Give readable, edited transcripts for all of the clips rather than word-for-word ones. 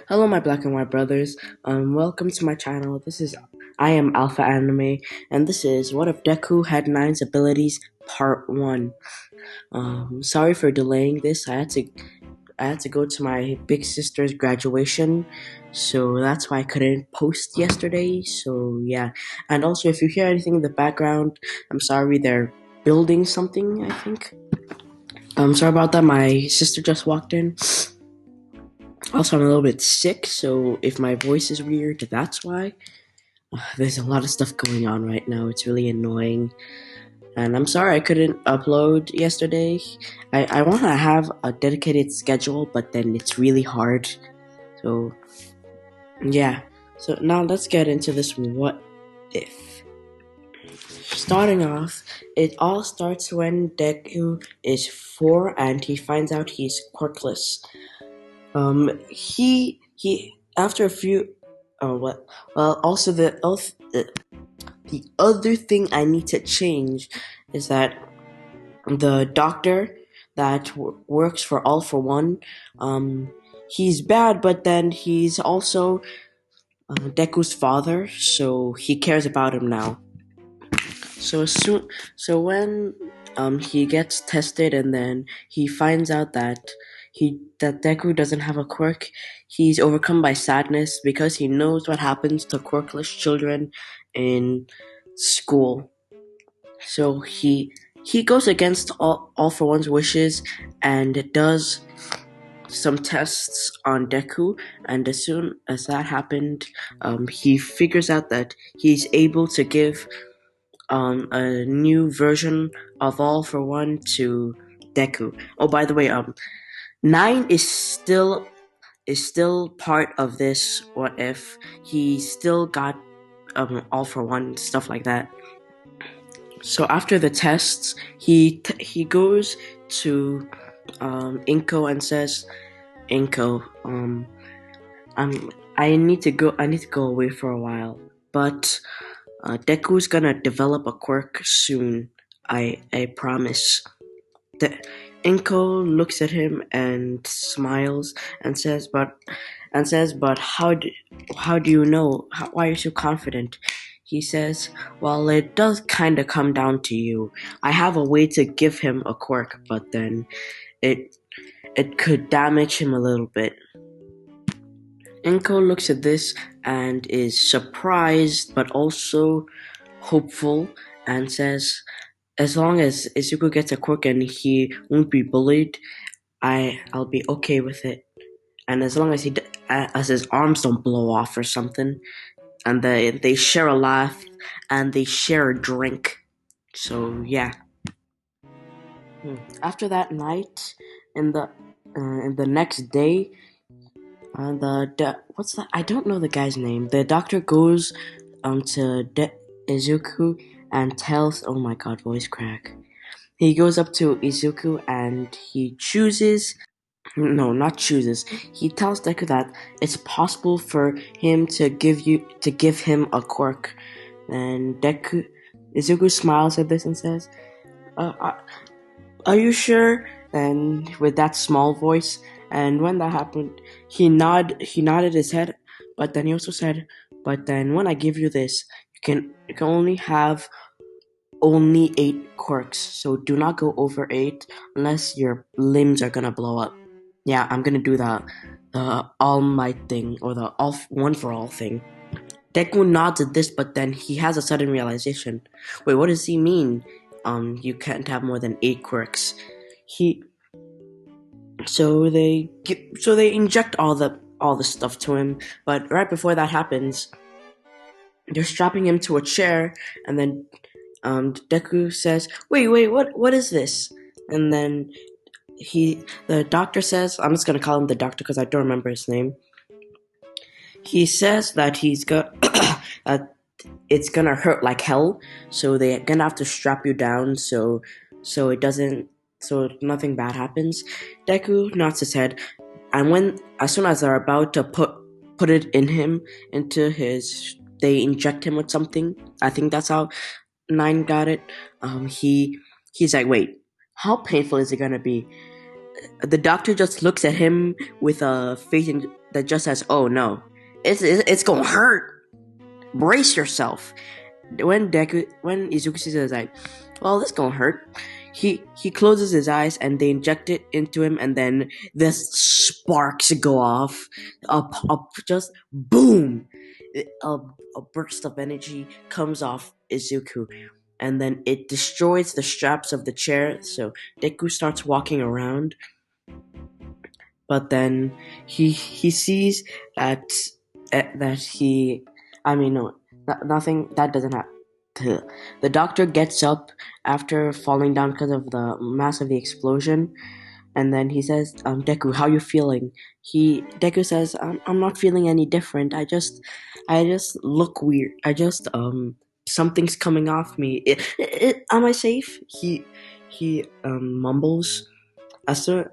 Hello, my black and white brothers. Welcome to my channel. I am Alpha Anime, and this is What If Deku Had Nine's Abilities Part One. Sorry for delaying this. I had to go to my big sister's graduation, so that's why I couldn't post yesterday. So yeah, and also if you hear anything in the background, I'm sorry. They're building something, I think. I'm sorry about that. My sister just walked in. Also, I'm a little bit sick, so if my voice is weird, that's why. There's a lot of stuff going on right now. It's really annoying. And I'm sorry I couldn't upload yesterday. I want to have a dedicated schedule, but then it's really hard. So, yeah. So now let's get into this what if. Starting off, it all starts when Deku is 4 and he finds out he's quirkless. He after a few. Oh, what? Well, also the other thing I need to change is that the doctor that works for All for One, he's bad, but then he's also Deku's father, so he cares about him now. So when he gets tested and then he finds out that Deku doesn't have a quirk, he's overcome by sadness because he knows what happens to quirkless children in school. So he goes against all for one's wishes and does some tests on Deku, and as soon as that happened, he figures out that he's able to give a new version of All for One to Deku. Oh, by the way, Nine is still part of this. What if he still got All for One stuff like that? So after the tests, he goes to Inko and says, "Inko, I need to go away for a while, but Deku's gonna develop a quirk soon. I promise." The Inko looks at him and smiles and says, "But how do you know? Why are you so confident?" He says, "Well, it does kind of come down to you. I have a way to give him a quirk, but then it it could damage him a little bit." Inko looks at this and is surprised, but also hopeful, and says, "As long as Izuku gets a quirk and he won't be bullied, I'll be okay with it. And as long as as his arms don't blow off or something." And they share a laugh and they share a drink. So yeah. After that night, in the next day, what's that? I don't know the guy's name. The doctor goes to Izuku and tells. Oh my god, voice crack. He goes up to Izuku and he chooses. No, not chooses. He tells Deku that it's possible for him to give him a quirk. And Izuku smiles at this and says, "Are you sure?" And with that small voice, and when that happened, he nodded his head, but then he also said, "But then when I give you this, you can only have only 8 quirks, so do not go over 8 unless your limbs are gonna blow up." Yeah, I'm gonna do the All Might thing, or the all one for all thing. Deku nods at this, but then he has a sudden realization. Wait, what does he mean? You can't have more than 8 quirks. He so they inject all the stuff to him, but right before that happens, they're strapping him to a chair, and then Deku says, "Wait, what is this?" And then the doctor says, I'm just gonna call him the doctor because I don't remember his name. He says that he's got that it's gonna hurt like hell, so they're gonna have to strap you down so it doesn't so nothing bad happens. Deku nods his head, and as soon as they're about to put it into his, they inject him with something. I think that's how Nine got it. He's like, "Wait, how painful is it gonna be?" The doctor just looks at him with a face that just says, "Oh no, it's gonna hurt. Brace yourself." When Izuku sees it, it's like, "Well, this gonna hurt." He closes his eyes and they inject it into him, and then the sparks go off. Just boom! A burst of energy comes off Izuku, and then it destroys the straps of the chair. So Deku starts walking around, but then he sees that that he, I mean, no, nothing that doesn't happen. The doctor gets up after falling down because of the mass of the explosion, and then he says, "Deku, how you feeling?" Deku says, "I'm not feeling any different. I just look weird. Something's coming off me. Am I safe?" He mumbles. As soon,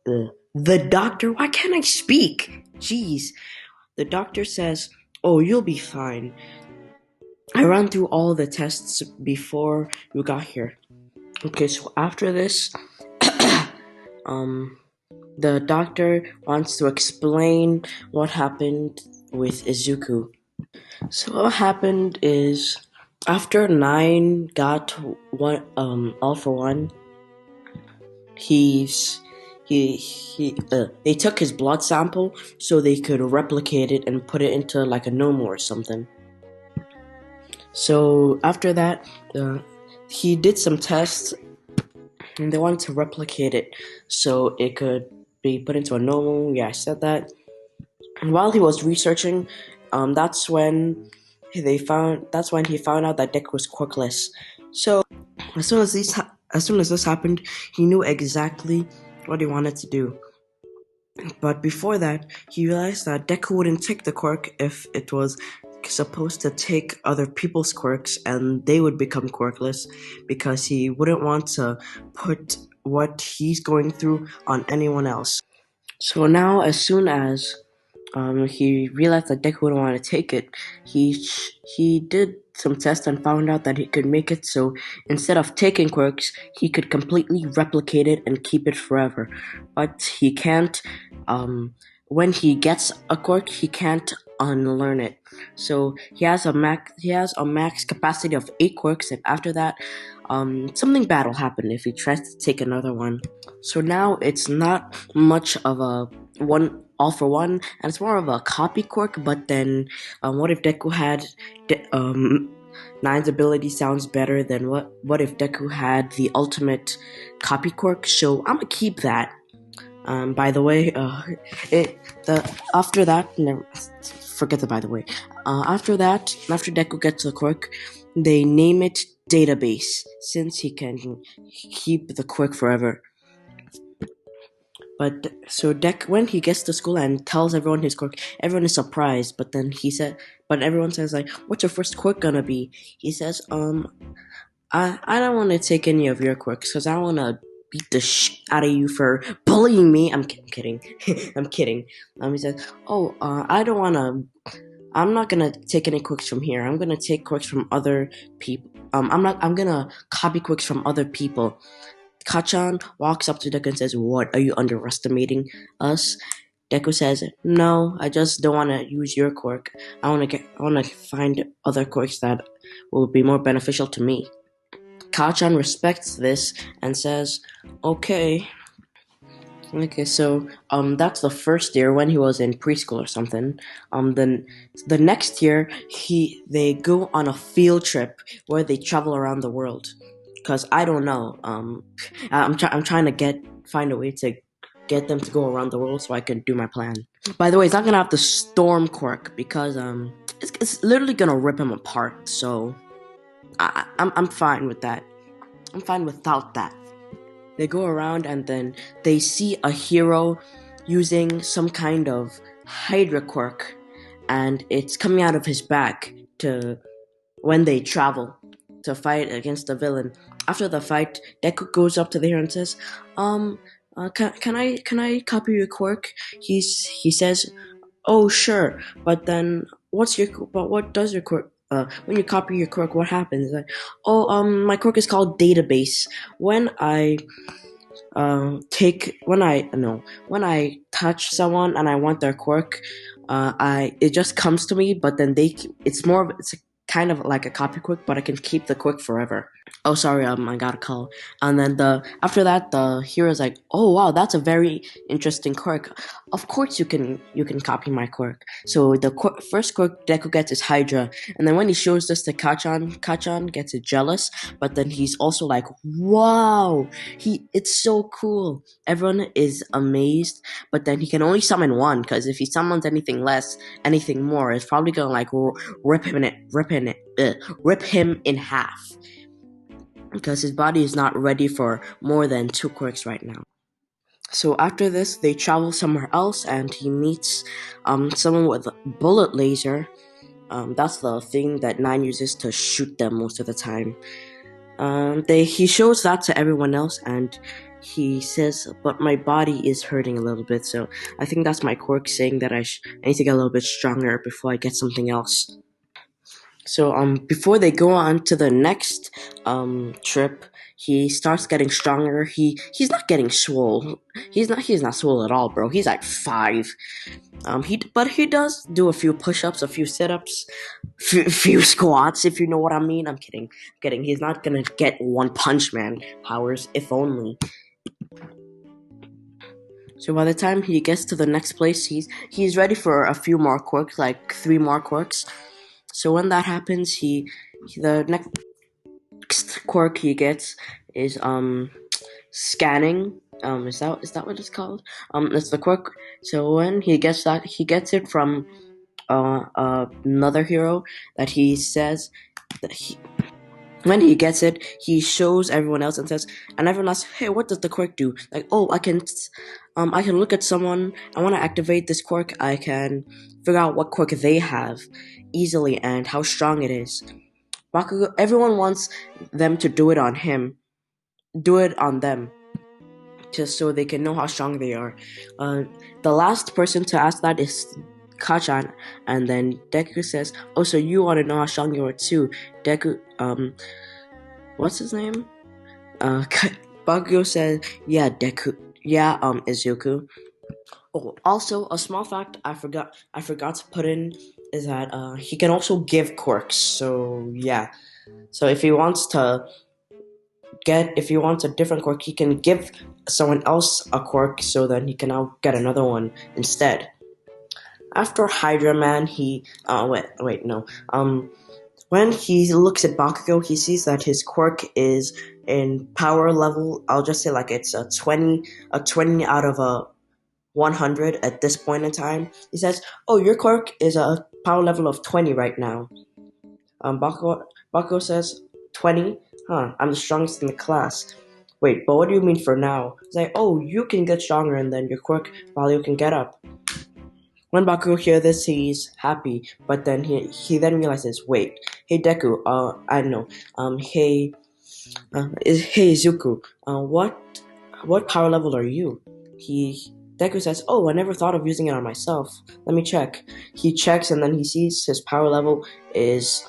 the doctor, why can't I speak? Jeez. The doctor says, "Oh, you'll be fine. I ran through all the tests before you got here." Okay, so after this, the doctor wants to explain what happened with Izuku. So what happened is, after Nine got one, all for one, they took his blood sample so they could replicate it and put it into like a normal or something. So after that, he did some tests, and they wanted to replicate it so it could be put into a normal. Yeah, I said that. And while he was researching, that's when he found out that Deku was quirkless. So as soon as this happened, he knew exactly what he wanted to do. But before that, he realized that Deku wouldn't take the quirk if it was supposed to take other people's quirks and they would become quirkless, because he wouldn't want to put what he's going through on anyone else. So now, as soon as he realized that Deku wouldn't want to take it, he did some tests and found out that he could make it so instead of taking quirks, he could completely replicate it and keep it forever. But he can't. When he gets a quirk, he can't unlearn it. So he has a max capacity of 8 quirks, and after that, something bad will happen if he tries to take another one. So now it's not much of a one all for one, and it's more of a copy quirk. But then, what if Deku had Nine's ability sounds better than what if Deku had the ultimate copy quirk? So I'm gonna keep that. By the way, after that, forget the by the way. After Deku gets the quirk, they name it Database, since he can keep the quirk forever. But so when he gets to school and tells everyone his quirk, everyone is surprised. But then everyone says like, "What's your first quirk gonna be?" He says, I don't want to take any of your quirks because I want to beat the out of you for bullying me." I'm kidding. I'm kidding. He says, "Oh, I don't want to. I'm not gonna take any quirks from here. I'm gonna take quirks from other people. I'm gonna copy quirks from other people." Kachan walks up to Deku and says, "What? Are you underestimating us?" Deku says, "No, I just don't want to use your quirk. I want to find other quirks that will be more beneficial to me." Kachan respects this and says, "Okay." Okay, so that's the first year when he was in preschool or something. Then the next year they go on a field trip where they travel around the world. Cause I don't know. I'm trying to find a way to get them to go around the world so I can do my plan. By the way, it's not gonna have the storm quirk because it's literally gonna rip him apart. So I'm fine with that. I'm fine without that. They go around and then they see a hero using some kind of Hydra quirk, and it's coming out of his back when they travel to fight against the villain. After the fight, Deku goes up to the hero and says, can I copy your quirk?" He says, "Oh, sure, but then what does your quirk? When you copy your quirk, what happens?" Like, "Oh, my quirk is called Database. When I take when I touch someone and I want their quirk, it just comes to me. But then it's kind of like a copy quirk, but I can keep the quirk forever. Oh, sorry, I got a call. And then after that, the hero's like, "Oh wow, that's a very interesting quirk. Of course, you can copy my quirk." So the first quirk Deku gets is Hydra, and then when he shows this to Kachan gets it jealous. But then he's also like, "Wow, it's so cool." Everyone is amazed, but then he can only summon one because if he summons anything more, it's probably gonna like rip him in half because his body is not ready for more than 2 quirks right now. So after this, they travel somewhere else, and he meets someone with a bullet laser. That's the thing that Nine uses to shoot them most of the time. He shows that to everyone else, and he says, "But my body is hurting a little bit, so I think that's my quirk saying that I need to get a little bit stronger before I get something else." So before they go on to the next trip, he starts getting stronger. He's not getting swole. He's not swole at all, bro. He's like 5. But he does do a few push-ups, a few sit-ups, few squats, if you know what I mean. I'm kidding. He's not gonna get One Punch Man powers, if only. So by the time he gets to the next place, he's ready for a few more quirks, like 3 more quirks. So when that happens, the next quirk he gets is scanning. Is that what it's called? It's the quirk. So when he gets that, he gets it from another hero that he says that when he gets it, he shows everyone else and says, and everyone asks, "Hey, what does the quirk do?" Like, "Oh, I can look at someone. I want to activate this quirk. I can figure out what quirk they have easily and how strong it is." Bakugo, everyone wants them to do it on them, just so they can know how strong they are. The last person to ask that is Kachan, and then Deku says, "Oh, so you want to know how strong you are too?" Deku, what's his name? Bakugo says, "Yeah, Deku, yeah, Izuku." Oh, also a small fact I forgot to put in is that he can also give quirks. So yeah, so if he wants a different quirk, he can give someone else a quirk, so then he can now get another one instead. After Hydra Man, wait, no. When he looks at Bakugo, he sees that his quirk is in power level. I'll just say like it's a 20 out of a 100 at this point in time. He says, "Oh, your quirk is a power level of 20 right now." Bakugo says, "20? Huh, I'm the strongest in the class." "Wait, but what do you mean for now?" He's like, "Oh, you can get stronger and then your quirk value can get up." When Bakugo hears this, he's happy, but then he then realizes, "Wait, hey Deku, I don't know, hey, hey Zuku, what power level are you?" Deku says, "Oh, I never thought of using it on myself. Let me check." He checks and then he sees his power level is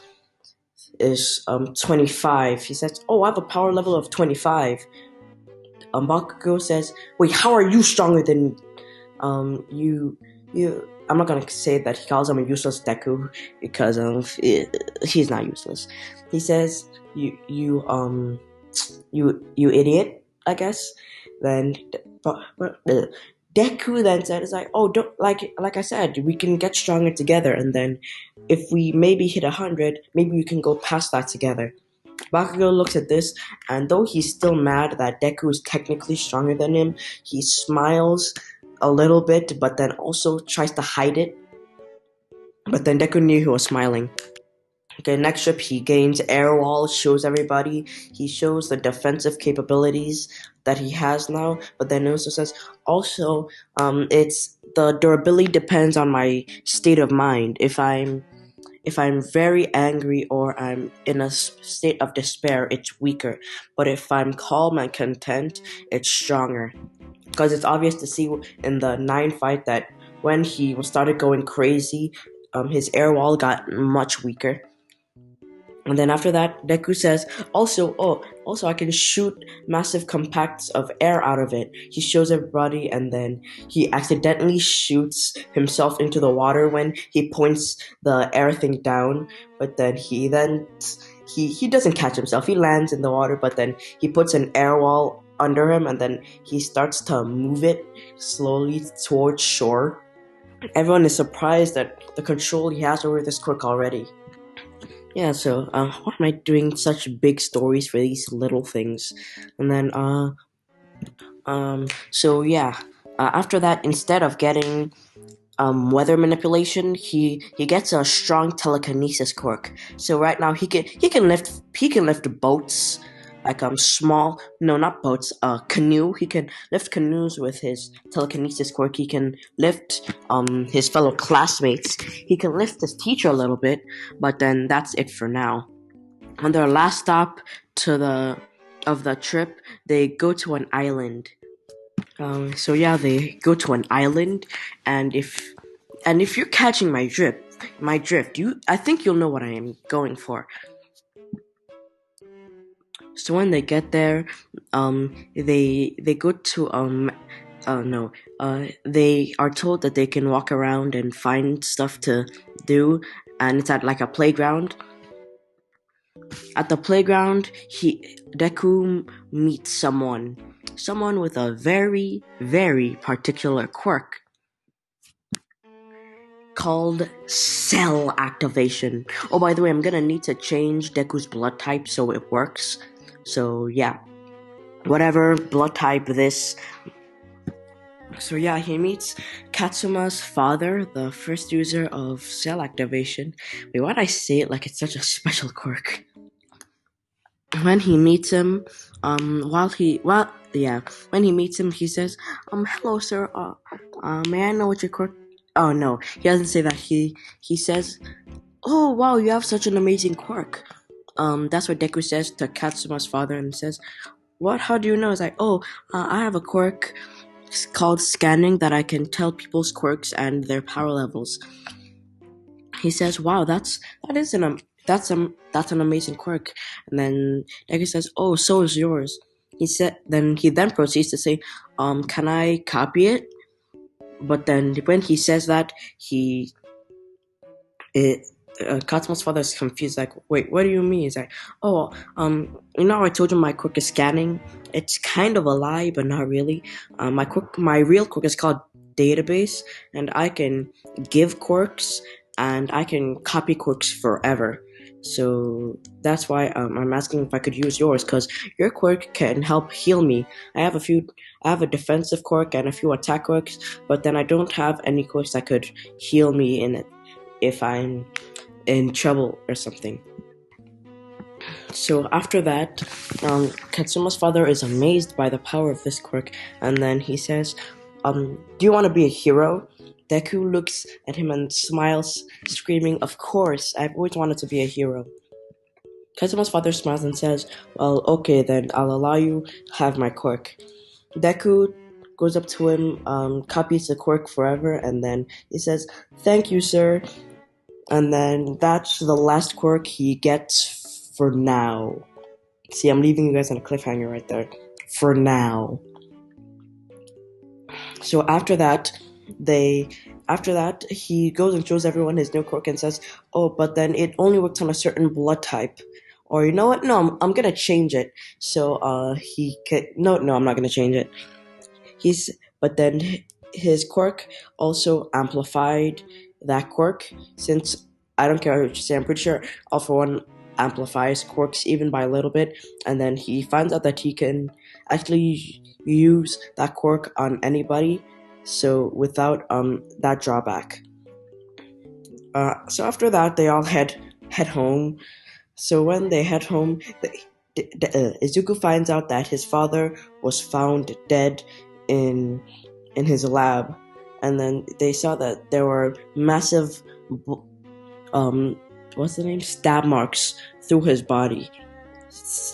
25. He says, "Oh, I have a power level of 25." Bakugo says, "Wait, how are you stronger than you?" I'm not gonna say that he calls him a useless Deku because he's not useless. He says, "You idiot," I guess. Then Deku then said, "It's like, oh, don't like I said, we can get stronger together, and then if we maybe hit 100, maybe we can go past that together." Bakugo looks at this, and though he's still mad that Deku is technically stronger than him, he smiles a little bit, but then also tries to hide it. But then Deku knew he was smiling. Okay, next trip he gains air wall, shows everybody. He shows the defensive capabilities that he has now, but then it also says, also, it's the durability depends on my state of mind. If I'm very angry or I'm in a state of despair, it's weaker. But if I'm calm and content, it's stronger. Because it's obvious to see in the 9 fight that when he started going crazy, his air wall got much weaker. And then after that, Deku says, also I can shoot massive compacts of air out of it. He shows everybody, and then he accidentally shoots himself into the water when he points the air thing down. But then he doesn't catch himself. He lands in the water, but then he puts an air wall under him, and then he starts to move it slowly towards shore. Everyone is surprised at the control he has over this quirk already. Yeah, so why am I doing such big stories for these little things? And then so yeah, after that, instead of getting weather manipulation, he gets a strong telekinesis quirk. So right now he can lift boats, like small, no, not boats, canoe. He can lift canoes with his telekinesis quirk. He can lift his fellow classmates. He can lift his teacher a little bit, but then that's it for now. On their last stop of the trip, they go to an island. So yeah, they go to an island, and if you're catching my drift, I think you'll know what I am going for. So when they get there, they go to no, they are told that they can walk around and find stuff to do, and it's at like a playground. At the playground, Deku meets someone with a very, very particular quirk called cell activation. Oh, by the way, I'm gonna need to change Deku's blood type so it works. So yeah, whatever blood type this. So yeah, he meets Katsuma's father, the first user of cell activation. Wait, why'd I say it like it's such a special quirk? When he meets him, when he meets him, he says, hello, sir. May I know what your quirk? Oh no, he doesn't say that. He says, oh wow, you have such an amazing quirk. That's what Deku says to Katsuma's father, and says, what? How do you know? It's like, I have a quirk called scanning that I can tell people's quirks and their power levels. He says, wow, that's an amazing quirk. And then Deku says, oh, so is yours. He then proceeds to say, can I copy it? But then when he says that, Katsuma's father is confused, like, wait, what do you mean? He's like, I told you my quirk is scanning. It's kind of a lie, but not really. My real quirk is called database, and I can give quirks, and I can copy quirks forever. So that's why I'm asking if I could use yours, because your quirk can help heal me. I have a defensive quirk and a few attack quirks, but then I don't have any quirks that could heal me in it if I'm in trouble or something. So after that, Katsuma's father is amazed by the power of this quirk, and then he says, do you want to be a hero? Deku looks at him and smiles, screaming, of course, I've always wanted to be a hero. Katsuma's father smiles and says, well, okay, then I'll allow you have my quirk. Deku goes up to him, copies the quirk forever, and then he says, thank you, sir. And then that's the last quirk he gets for now. See, I'm leaving you guys on a cliffhanger right there. For now. So after that, he goes and shows everyone his new quirk and says, oh, but then it only works on a certain blood type. Or you know what? No, I'm gonna change it. So no, I'm not gonna change it. But then his quirk also amplified that quirk, since I don't care what you say, I'm pretty sure All For One amplifies quirks even by a little bit, and then he finds out that he can actually use that quirk on anybody, so without that drawback. So after that, they all head home. So when they head home, Izuku finds out that his father was found dead in his lab, and then they saw that there were massive stab marks through his body,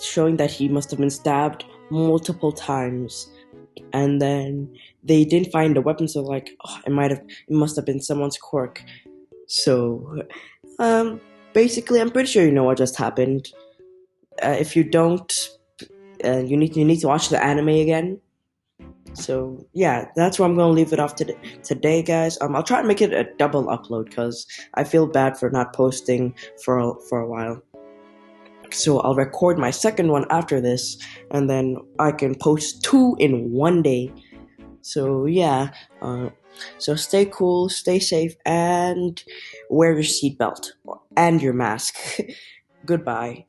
showing that he must have been stabbed multiple times. And then they didn't find the weapon, so like, it must have been someone's quirk. So basically, I'm pretty sure you know what just happened. If you don't, you need to watch the anime again. So yeah, that's where I'm gonna leave it off today, guys. I'll try to make it a double upload because I feel bad for not posting for a while. So I'll record my second one after this, and then I can post 2 in one day. So yeah, so stay cool, stay safe, and wear your seatbelt and your mask. Goodbye.